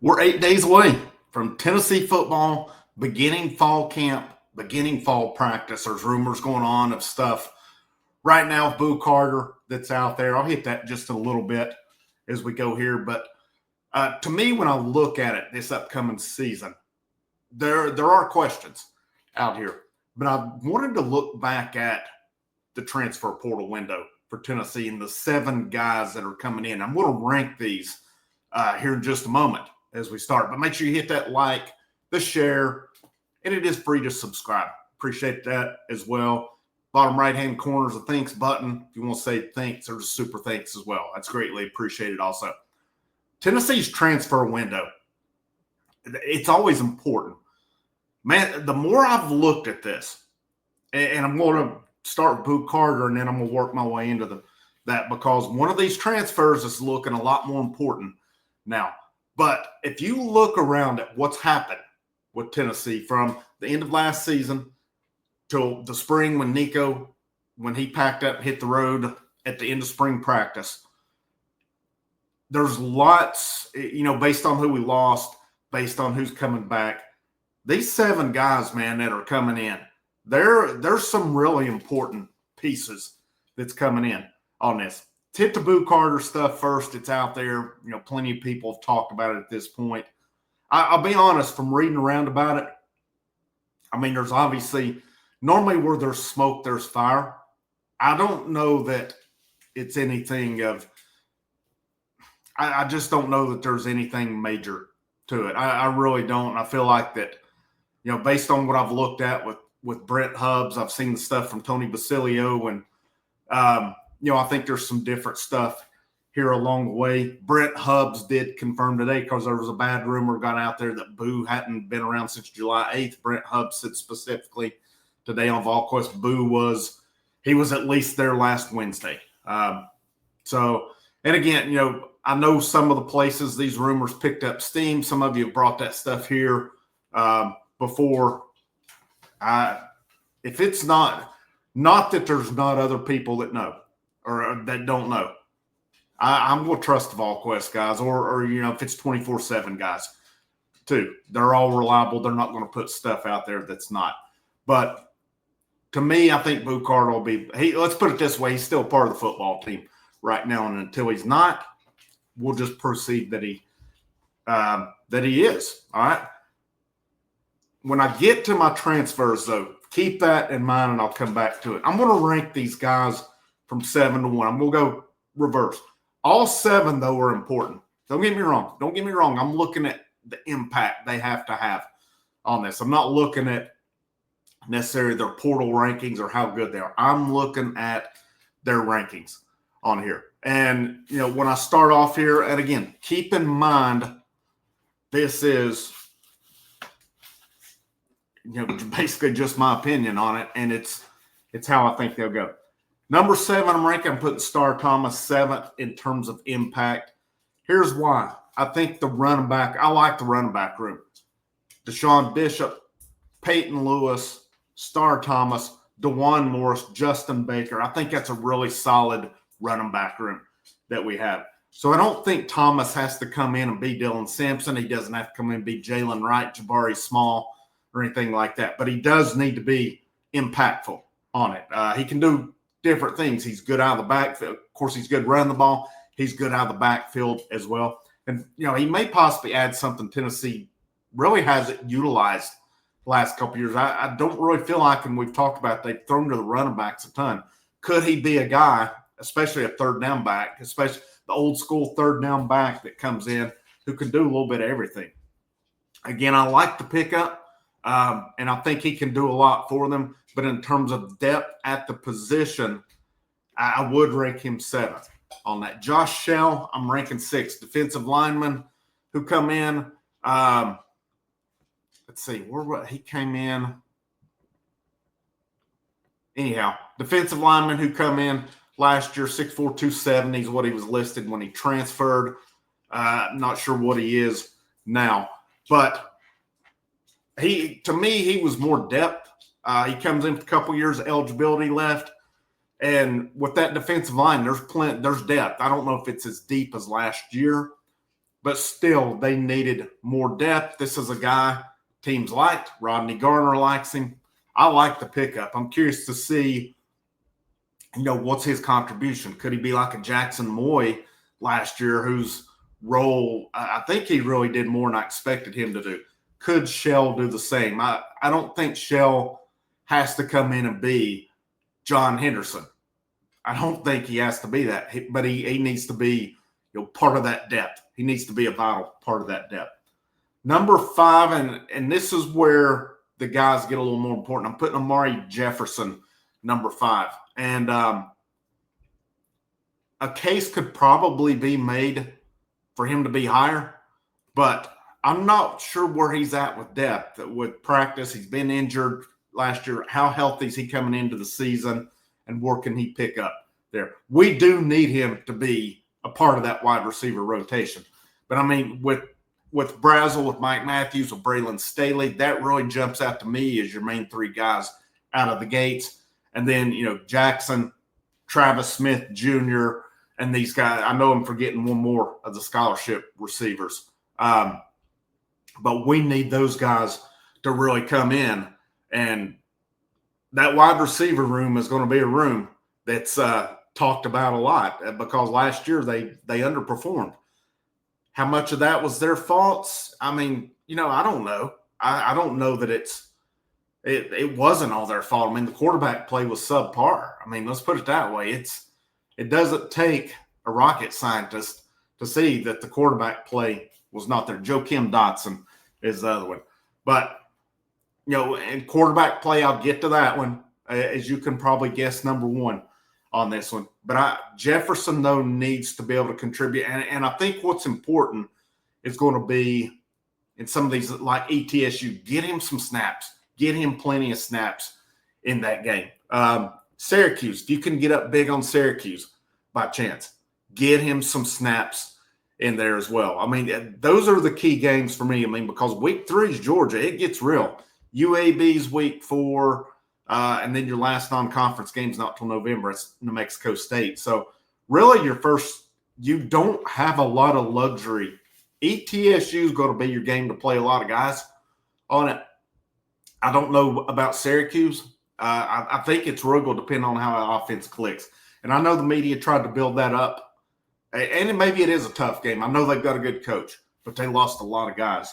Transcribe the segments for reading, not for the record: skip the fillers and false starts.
We're 8 days away from Tennessee football, beginning fall camp, beginning fall practice. There's rumors going on of stuff right now with Boo Carter that's out there. I'll hit that just a little bit as we go here. But to me, when I look at it this upcoming season, there are questions out here. But I wanted to look back at the transfer portal window for Tennessee and the 7 guys that are coming in. I'm going to rank these here in just a moment as we start. But make sure you hit that like, the share, and it is free to subscribe. Appreciate that as well. Bottom right-hand corner is a thanks button. If you want to say thanks or just super thanks as well, that's greatly appreciated also. Tennessee's transfer window, it's always important. Man, the more I've looked at this, and I'm going to start with Boo Carter, and then I'm going to work my way into that because one of these transfers is looking a lot more important now. But if you look around at what's happened with Tennessee from the end of last season till the spring when Nico, when he packed up and hit the road at the end of spring practice, there's lots, based on who we lost, based on who's coming back. These 7 guys, man, that are coming in, there's some really important pieces that's coming in on this. Hit the Boo Carter stuff first. It's out there. Plenty of people have talked about it at this point. I'll be honest, from reading around about it, I mean, there's obviously, normally where there's smoke, there's fire. I don't know that it's anything of, I just don't know that there's anything major to it. I really don't. I feel like that, based on what I've looked at with Brent Hubbs, I've seen the stuff from Tony Basilio, and, I think there's some different stuff here along the way. Brent Hubbs did confirm today, because there was a bad rumor got out there that Boo hadn't been around since July 8th. Brent Hubbs said specifically today on VolQuest, Boo was at least there last Wednesday. And again, I know some of the places these rumors picked up steam. Some of you have brought that stuff here before. If it's not that there's not other people that know or that don't know, I'm going to trust the VolQuest guys, or if it's 24/7 guys too. They're all reliable. They're not going to put stuff out there that's not. But to me, I think Boo Carter will be. Let's put it this way: he's still part of the football team right now, and until he's not, we'll just proceed that he is. All right. When I get to my transfers, though, keep that in mind, and I'll come back to it. I'm going to rank these guys from 7 to 1. I'm going to go reverse. All 7, though, are important. Don't get me wrong. I'm looking at the impact they have to have on this. I'm not looking at necessarily their portal rankings or how good they are. I'm looking at their rankings on here. And, when I start off here, and again, keep in mind, this is, basically just my opinion on it, and it's how I think they'll go. Number 7, I'm putting Star Thomas 7th in terms of impact. Here's why. I think I like the running back room. Deshaun Bishop, Peyton Lewis, Star Thomas, DeJuan Morris, Justin Baker. I think that's a really solid running back room that we have. So I don't think Thomas has to come in and be Dylan Sampson. He doesn't have to come in and be Jalen Wright, Jabari Small, or anything like that. But he does need to be impactful on it. He can do different things. He's good out of the backfield. Of course, he's good running the ball. He's good out of the backfield as well. And, he may possibly add something Tennessee really hasn't utilized the last couple of years. I don't really feel like, and we've talked about, they've thrown to the running backs a ton. Could he be a guy, especially a third down back, especially the old school third down back that comes in who can do a little bit of everything? Again, I like the pickup, and I think he can do a lot for them. But in terms of depth at the position, I would rank him 7th on that. Josh Shell, I'm ranking 6th. Defensive lineman who come in. Let's see, he came in. Anyhow, defensive lineman who come in last year, 6'4", 270 is what he was listed when he transferred. Not sure what he is now. But to me, he was more depth. He comes in with a couple years of eligibility left. And with that defensive line, there's depth. I don't know if it's as deep as last year, but still they needed more depth. This is a guy teams liked. Rodney Garner likes him. I like the pickup. I'm curious to see, what's his contribution? Could he be like a Jackson Moy last year, whose role I think he really did more than I expected him to do? Could Shell do the same? I don't think Shell has to come in and be John Henderson. I don't think he has to be that, but he needs to be part of that depth. He needs to be a vital part of that depth. Number 5, and this is where the guys get a little more important. I'm putting Amari Jefferson number 5. And a case could probably be made for him to be higher, but I'm not sure where he's at with depth, with practice. He's been injured last year. How healthy is he coming into the season, and where can he pick up there? We do need him to be a part of that wide receiver rotation. But, I mean, with Brazel, with Mike Matthews, with Braylon Staley, that really jumps out to me as your main 3 guys out of the gates. And then, Jackson, Travis Smith Jr., and these guys. I know I'm forgetting one more of the scholarship receivers. But we need those guys to really come in. And that wide receiver room is going to be a room that's talked about a lot, because last year they underperformed. How much of that was their faults? I mean, I don't know. I don't know that it wasn't all their fault. I mean, the quarterback play was subpar. I mean, let's put it that way. It doesn't take a rocket scientist to see that the quarterback play was not there. Joakim Dotson is the other one. But, in quarterback play, I'll get to that one, as you can probably guess, number 1 on this one. But Jefferson, though, needs to be able to contribute. And I think what's important is going to be in some of these, like ETSU, get him some snaps. Get him plenty of snaps in that game. Syracuse, if you can get up big on Syracuse by chance, get him some snaps in there as well. I mean, those are the key games for me. I mean, because week 3 is Georgia. It gets real. UAB's week 4, and then your last non-conference game's not till November. It's New Mexico State. So really you don't have a lot of luxury. ETSU is going to be your game to play a lot of guys on it. I don't know about Syracuse. I think it's really going to depend on how the offense clicks. And I know the media tried to build that up. And maybe it is a tough game. I know they've got a good coach, but they lost a lot of guys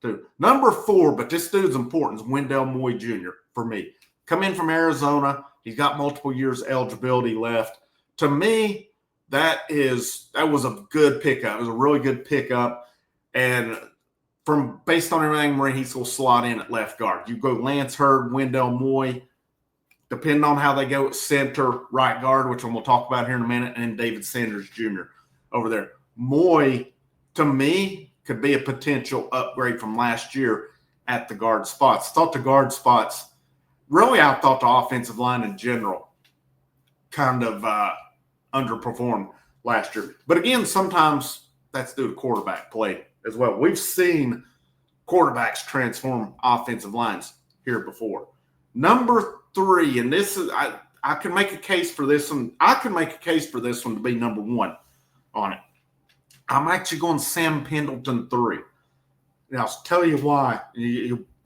too. Number 4, but this dude's important, is Wendell Moy Jr. for me. Come in from Arizona. He's got multiple years eligibility left. To me, that was a good pickup. It was a really good pickup. And based on everything where he's going to slot in at left guard. You go Lance Hurd, Wendell Moy, depending on how they go at center, right guard, which we'll talk about here in a minute, and David Sanders Jr. over there. Moy, to me, could be a potential upgrade from last year at the guard spots. I thought the offensive line in general kind of underperformed last year. But again, sometimes that's due to quarterback play as well. We've seen quarterbacks transform offensive lines here before. Number 3, and this is I can make a case for this one. I can make a case for this one to be number 1 on it. I'm actually going Sam Pendleton 3. Now, I'll tell you why.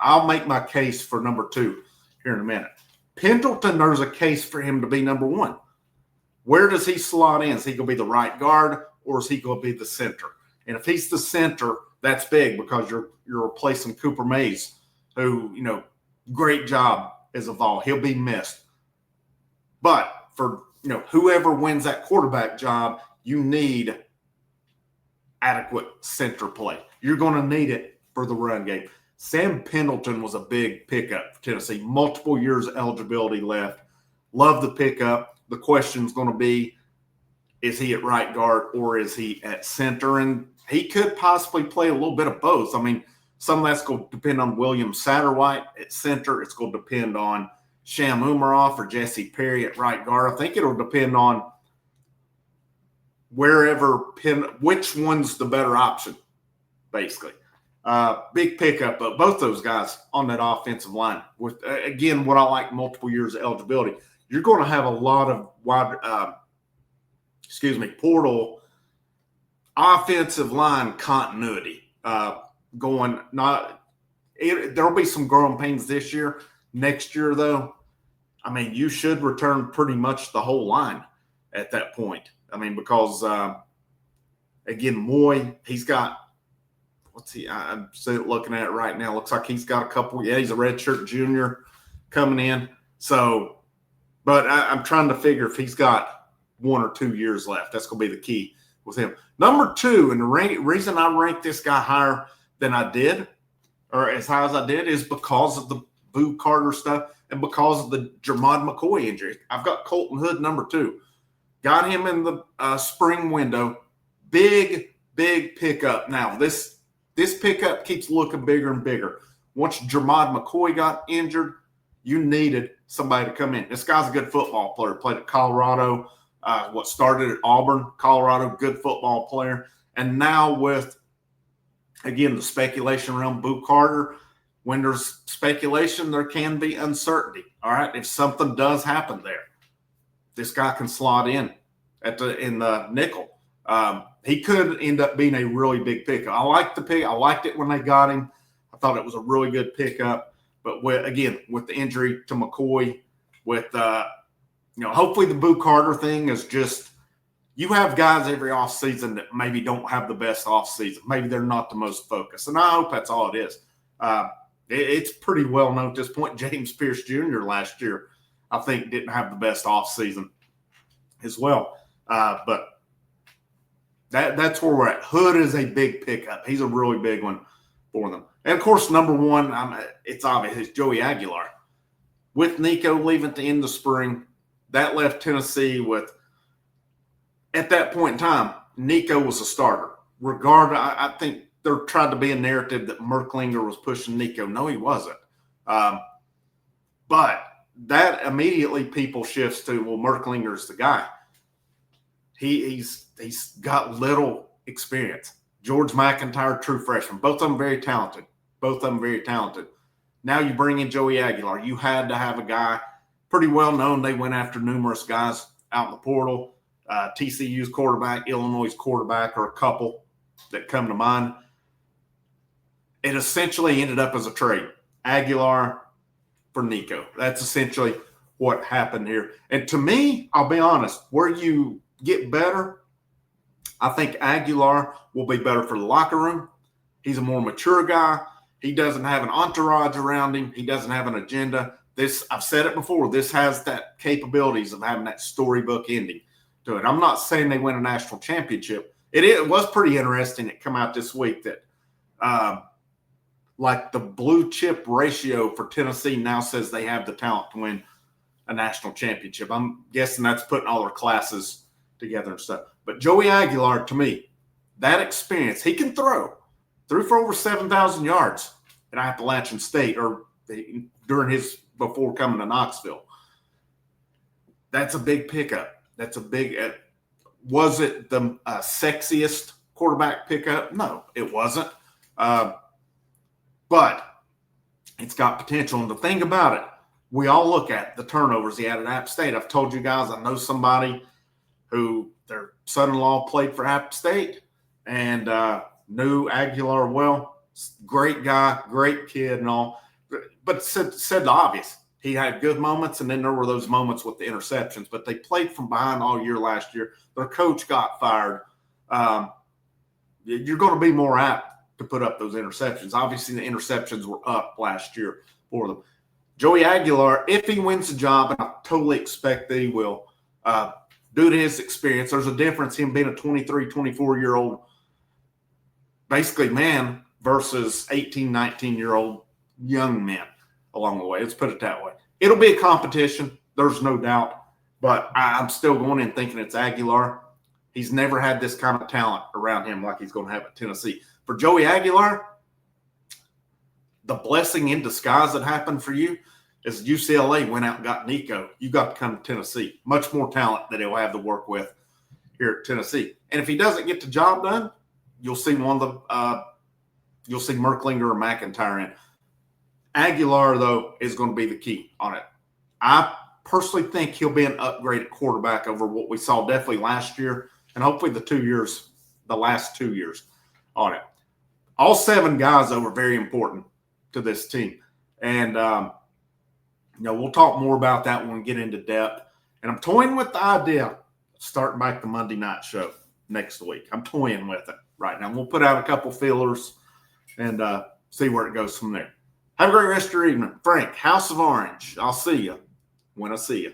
I'll make my case for number 2 here in a minute. Pendleton, there's a case for him to be number 1. Where does he slot in? Is he going to be the right guard, or is he going to be the center? And if he's the center, that's big, because you're replacing Cooper Mays, who, great job as a Vol. He'll be missed. But for, whoever wins that quarterback job, you need adequate center play. You're going to need it for the run game. Sam Pendleton was a big pickup for Tennessee. Multiple years of eligibility left. Love the pickup. The question's going to be, is he at right guard or is he at center? And he could possibly play a little bit of both. I mean, some of that's going to depend on William Satterwhite at center. It's going to depend on Sham Umaroff or Jesse Perry at right guard. I think it'll depend on which one's the better option, basically. Big pickup of both those guys on that offensive line. With again, what I like, multiple years of eligibility. You're going to have a lot of portal offensive line continuity going. There'll be some growing pains this year. Next year, though, I mean, you should return pretty much the whole line at that point. I mean, because again, Moy, he's got what's he? I'm looking at it right now. Looks like he's got a couple. Yeah, he's a redshirt junior coming in. So, but I'm trying to figure if he's got 1 or 2 years left. That's going to be the key with him. Number 2, and the reason I rank this guy higher than I did, or as high as I did, is because of the Boo Carter stuff and because of the Jermod McCoy injury. I've got Colton Hood, number 2. Got him in the spring window. Big pickup. Now, this pickup keeps looking bigger and bigger. Once Jermod McCoy got injured, you needed somebody to come in. This guy's a good football player. Played at Colorado. Started at Auburn, Colorado. Good football player. And now with, again, the speculation around Boo Carter, when there's speculation, there can be uncertainty. All right, if something does happen there, this guy can slot in in the nickel. He could end up being a really big pickup. I liked the pick. I liked it when they got him. I thought it was a really good pickup. But with the injury to McCoy, with hopefully the Boo Carter thing is just, you have guys every offseason that maybe don't have the best offseason. Maybe they're not the most focused. And I hope that's all it is. It's pretty well known at this point. James Pierce Jr. last year, I think, didn't have the best offseason as well. But that's where we're at. Hood is a big pickup. He's a really big one for them. And, of course, number 1, it's obvious, it's Joey Aguilar. With Nico leaving at the end of spring, that left Tennessee with, at that point in time, Nico was a starter. I think there tried to be a narrative that Merklinger was pushing Nico. No, he wasn't. But that immediately people shifts to, well, Merklinger's the guy. He's got little experience. George McIntyre, true freshman. Both of them very talented. Now you bring in Joey Aguilar. You had to have a guy pretty well known. They went after numerous guys out in the portal. TCU's quarterback, Illinois' quarterback, or a couple that come to mind. It essentially ended up as a trade. Aguilar for Nico. That's essentially what happened here. And to me, I'll be honest, where you get better, I think Aguilar will be better for the locker room. He's a more mature guy. He doesn't have an entourage around him. He doesn't have an agenda. I've said it before, this has that capabilities of having that storybook ending to it. I'm not saying they win a national championship. It was pretty interesting. It come out this week that like the blue chip ratio for Tennessee now says they have the talent to win a national championship. I'm guessing that's putting all their classes together and stuff. But Joey Aguilar, to me, that experience, he can threw for over 7,000 yards at Appalachian State before coming to Knoxville. That's a big pickup. Was it the sexiest quarterback pickup? No, it wasn't. But it's got potential. And the thing about it, we all look at the turnovers he had at App State. I've told you guys, I know somebody who their son-in-law played for App State and knew Aguilar well. Great guy, great kid and all. But said the obvious. He had good moments, and then there were those moments with the interceptions. But they played from behind all year last year. Their coach got fired. You're going to be more apt to put up those interceptions. Obviously, the interceptions were up last year for them. Joey Aguilar, if he wins the job, and I totally expect that he will, due to his experience, there's a difference him being a 23, 24-year-old basically man versus 18, 19-year-old young men along the way. Let's put it that way. It'll be a competition. There's no doubt. But I'm still going in thinking it's Aguilar. He's never had this kind of talent around him like he's going to have at Tennessee. For Joey Aguilar, the blessing in disguise that happened for you is UCLA went out and got Nico. You got to come to Tennessee. Much more talent that he'll have to work with here at Tennessee. And if he doesn't get the job done, you'll see Merklinger or McIntyre in. Aguilar, though, is going to be the key on it. I personally think he'll be an upgraded quarterback over what we saw definitely last year, and hopefully the 2 years the last 2 years on it. All 7 guys, though, are very important to this team. And, we'll talk more about that when we get into depth. And I'm toying with the idea of starting back the Monday night show next week. I'm toying with it right now. We'll put out a couple fillers and see where it goes from there. Have a great rest of your evening. Frank, House of Orange. I'll see you when I see you.